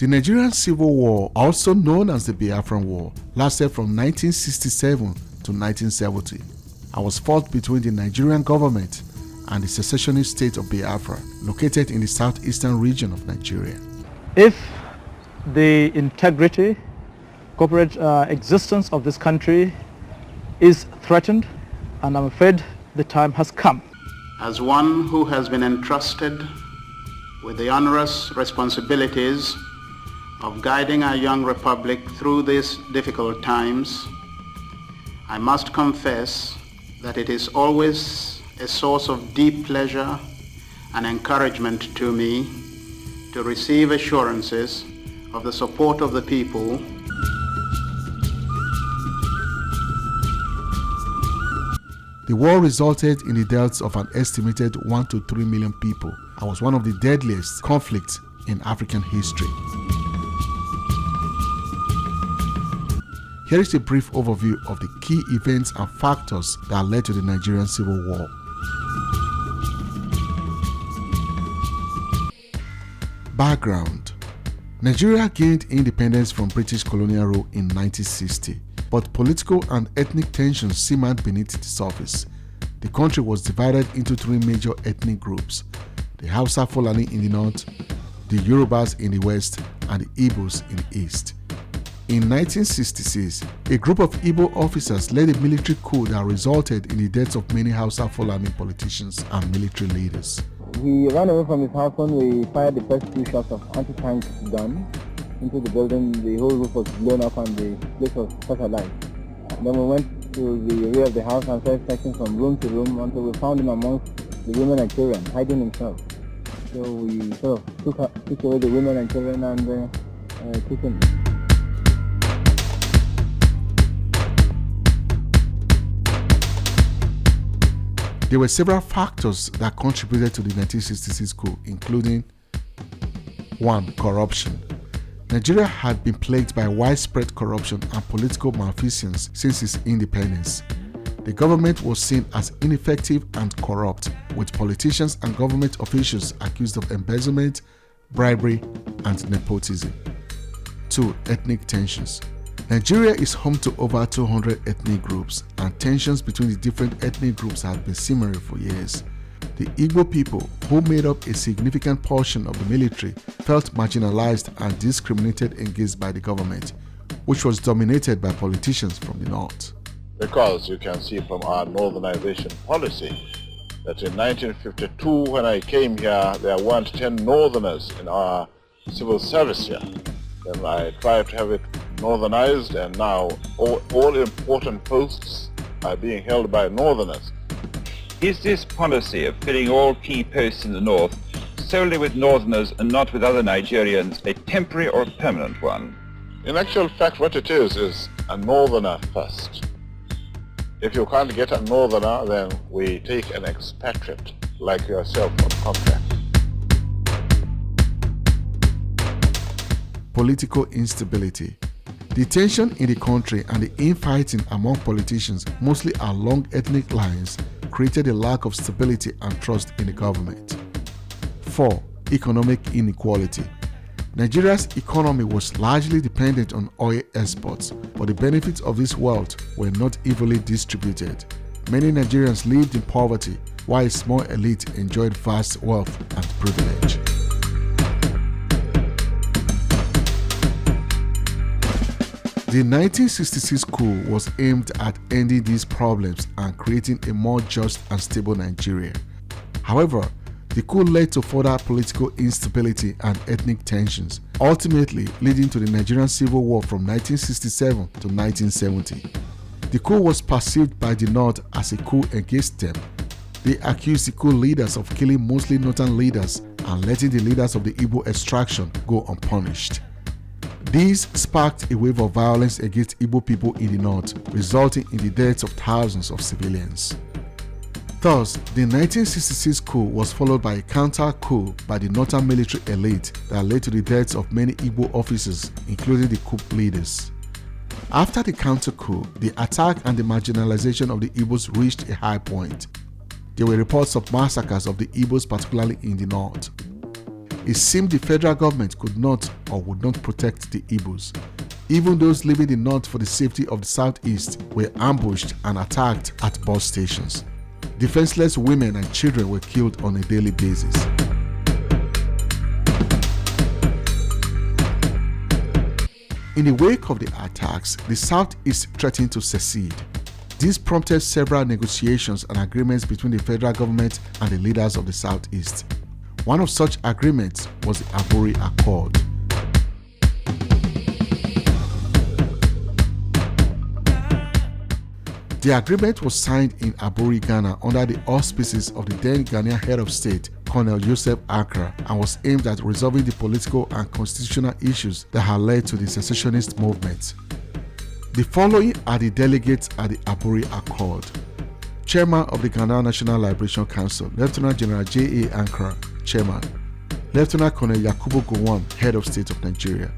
The Nigerian Civil War, also known as the Biafran War, lasted from 1967 to 1970 and was fought between the Nigerian government and the secessionist state of Biafra, located in the southeastern region of Nigeria. If the integrity, corporate existence of this country is threatened, and I'm afraid the time has come. As one who has been entrusted with the onerous responsibilities of guiding our young republic through these difficult times, I must confess that it is always a source of deep pleasure and encouragement to me to receive assurances of the support of the people. The war resulted in the deaths of an estimated 1 to 3 million people and was one of the deadliest conflicts in African history. Here is a brief overview of the key events and factors that led to the Nigerian Civil War. Background: Nigeria gained independence from British colonial rule in 1960, but political and ethnic tensions simmered beneath the surface. The country was divided into three major ethnic groups: the Hausa Fulani in the north, the Yorubas in the west, and the Igbos in the east. In 1966, a group of Igbo officers led a military coup that resulted in the deaths of many Hausa Fulani politicians and military leaders. He ran away from his house when we fired the first two shots of anti-tank gun into the building. The whole roof was blown up and the place was set alight. Then we went to the rear of the house and started searching from room to room until we found him amongst the women and children, hiding himself. So we sort of took away the women and children and took him. There were several factors that contributed to the 1966 coup, including 1. Corruption. Nigeria had been plagued by widespread corruption and political malfeasance since its independence. The government was seen as ineffective and corrupt, with politicians and government officials accused of embezzlement, bribery, and nepotism. 2. Ethnic tensions. Nigeria is home to over 200 ethnic groups, and tensions between the different ethnic groups have been simmering for years. The Igbo people, who made up a significant portion of the military, felt marginalized and discriminated against by the government, which was dominated by politicians from the north. Because you can see from our northernization policy that in 1952, when I came here, there weren't 10 northerners in our civil service here. Then I tried to have it northernized, and now all important posts are being held by northerners. Is this policy of filling all key posts in the north solely with northerners and not with other Nigerians a temporary or permanent one? In actual fact, what it is a northerner first. If you can't get a northerner, then we take an expatriate like yourself on contract. Political instability. The tension in the country and the infighting among politicians, mostly along ethnic lines, created a lack of stability and trust in the government. 4. Economic inequality. Nigeria's economy was largely dependent on oil exports, but the benefits of this wealth were not evenly distributed. Many Nigerians lived in poverty, while a small elite enjoyed vast wealth and privilege. The 1966 coup was aimed at ending these problems and creating a more just and stable Nigeria. However, the coup led to further political instability and ethnic tensions, ultimately leading to the Nigerian Civil War from 1967 to 1970. The coup was perceived by the North as a coup against them. They accused the coup leaders of killing mostly northern leaders and letting the leaders of the Igbo extraction go unpunished. This sparked a wave of violence against Igbo people in the north, resulting in the deaths of thousands of civilians. Thus, the 1966 coup was followed by a counter-coup by the northern military elite that led to the deaths of many Igbo officers, including the coup leaders. After the counter-coup, the attack and the marginalization of the Igbos reached a high point. There were reports of massacres of the Igbos, particularly in the north. it seemed the federal government could not or would not protect the Igbos. Even those living in the north for the safety of the southeast were ambushed and attacked at bus stations. Defenseless women and children were killed on a daily basis. In the wake of the attacks, the Southeast threatened to secede. This prompted several negotiations and agreements between the federal government and the leaders of the Southeast. One of such agreements was the Aburi Accord. The agreement was signed in Aburi, Ghana under the auspices of the then Ghanaian head of state, Colonel Joseph Accra, and was aimed at resolving the political and constitutional issues that had led to the secessionist movement. The following are the delegates at the Aburi Accord. Chairman of the Ghana National Liberation Council, Lieutenant General J.A. Ankara, Chairman. Lieutenant Colonel Yakubu Gowon, Head of State of Nigeria.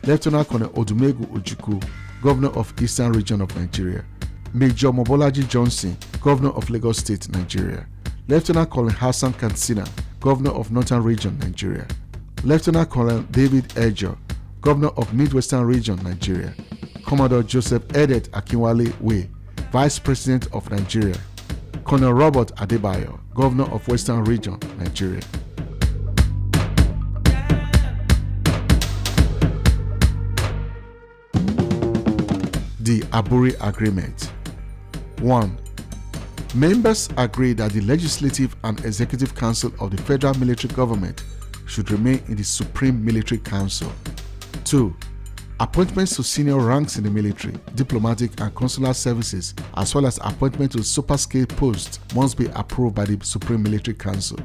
Lieutenant Colonel Odumegu Ojukwu, Governor of Eastern Region of Nigeria. Major Mobolaji Johnson, Governor of Lagos State, Nigeria. Lieutenant Colonel Hassan Katsina, Governor of Northern Region, Nigeria. Lieutenant Colonel David Ejo, Governor of Midwestern Region, Nigeria. Commodore Joseph Edet Akinwale Way, Vice President of Nigeria. Colonel Robert Adebayo, Governor of Western Region, Nigeria. The Aburi Agreement. 1. Members agreed that the Legislative and Executive Council of the Federal Military Government should remain in the Supreme Military Council. 2. Appointments to senior ranks in the military, diplomatic and consular services, as well as appointment to super-scale posts must be approved by the Supreme Military Council.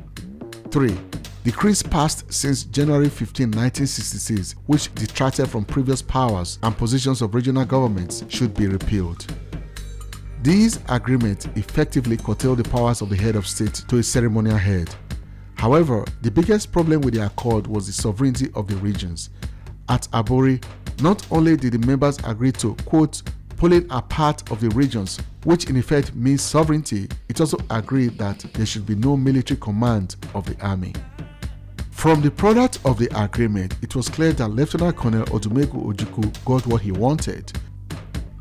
3. Decrees passed since January 15, 1966, which detracted from previous powers and positions of regional governments, should be repealed. These agreements effectively curtail the powers of the head of state to a ceremonial head. However, the biggest problem with the accord was the sovereignty of the regions. At Aburi, not only did the members agree to, quote, pulling apart of the regions, which in effect means sovereignty, it also agreed that there should be no military command of the army. From the product of the agreement, it was clear that Lieutenant Colonel Odumegu Ojukwu got what he wanted.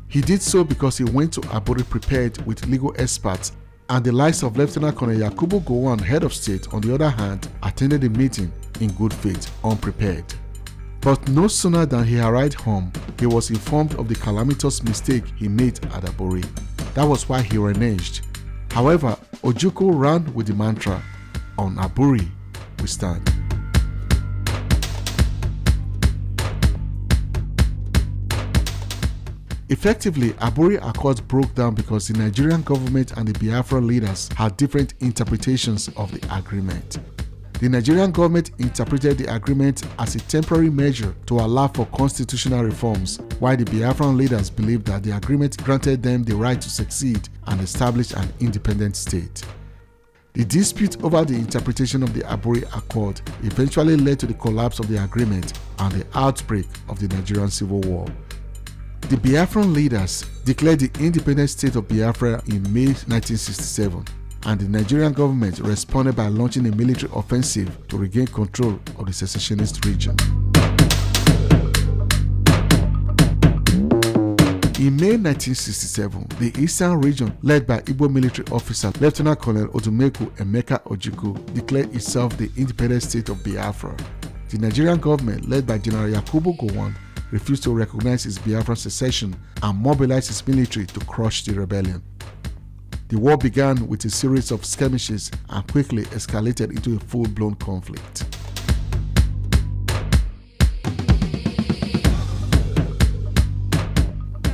He did so because he went to Aburi prepared with legal experts, and the likes of Lieutenant Colonel Yakubu Gowon, head of state, on the other hand, attended the meeting in good faith, unprepared. But no sooner than he arrived home, he was informed of the calamitous mistake he made at Aburi. That was why he reneged. However, Ojukwu ran with the mantra, "On Aburi, we stand." Effectively, Aburi Accords broke down because the Nigerian government and the Biafra leaders had different interpretations of the agreement. The Nigerian government interpreted the agreement as a temporary measure to allow for constitutional reforms, while the Biafran leaders believed that the agreement granted them the right to succeed and establish an independent state. The dispute over the interpretation of the Aburi Accord eventually led to the collapse of the agreement and the outbreak of the Nigerian Civil War. The Biafran leaders declared the independent state of Biafra in May 1967, and the Nigerian government responded by launching a military offensive to regain control of the secessionist region. In May 1967, the Eastern region, led by Igbo military officer Lieutenant Colonel Odumegu Emeka Ojukwu, declared itself the independent state of Biafra. The Nigerian government, led by General Yakubu Gowon, refused to recognize its Biafran secession and mobilized its military to crush the rebellion. The war began with a series of skirmishes and quickly escalated into a full-blown conflict.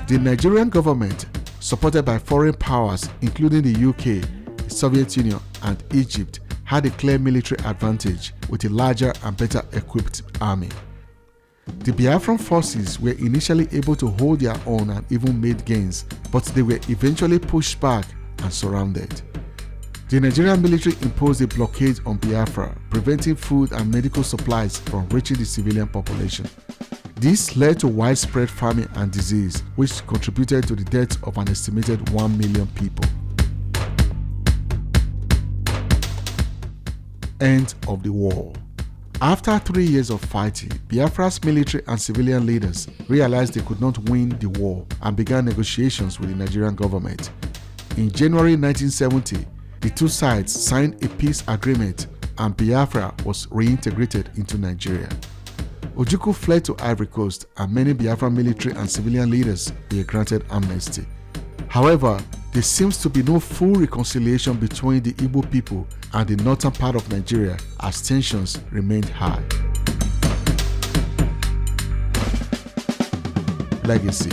The Nigerian government, supported by foreign powers including the UK, the Soviet Union, and Egypt, had a clear military advantage with a larger and better equipped army. The Biafran forces were initially able to hold their own and even made gains, but they were eventually pushed back and surrounded. The Nigerian military imposed a blockade on Biafra, preventing food and medical supplies from reaching the civilian population. This led to widespread famine and disease, which contributed to the death of an estimated 1 million people. End of the war. After 3 years of fighting, Biafra's military and civilian leaders realized they could not win the war and began negotiations with the Nigerian government. In January 1970, the two sides signed a peace agreement and Biafra was reintegrated into Nigeria. Ojukwu fled to Ivory Coast and many Biafran military and civilian leaders were granted amnesty. However, there seems to be no full reconciliation between the Igbo people and the northern part of Nigeria as tensions remained high. Legacy.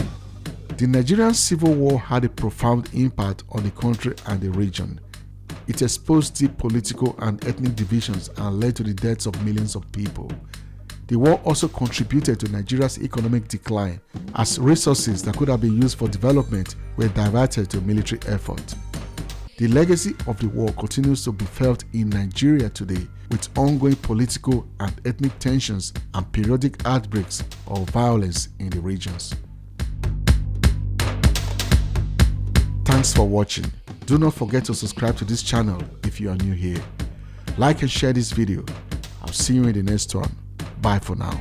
The Nigerian Civil War had a profound impact on the country and the region. It exposed deep political and ethnic divisions and led to the deaths of millions of people. The war also contributed to Nigeria's economic decline as resources that could have been used for development were diverted to military effort. The legacy of the war continues to be felt in Nigeria today with ongoing political and ethnic tensions and periodic outbreaks of violence in the regions. Thanks for watching. Do not forget to subscribe to this channel if you are new here. Like and share this video. I'll see you in the next one. Bye for now.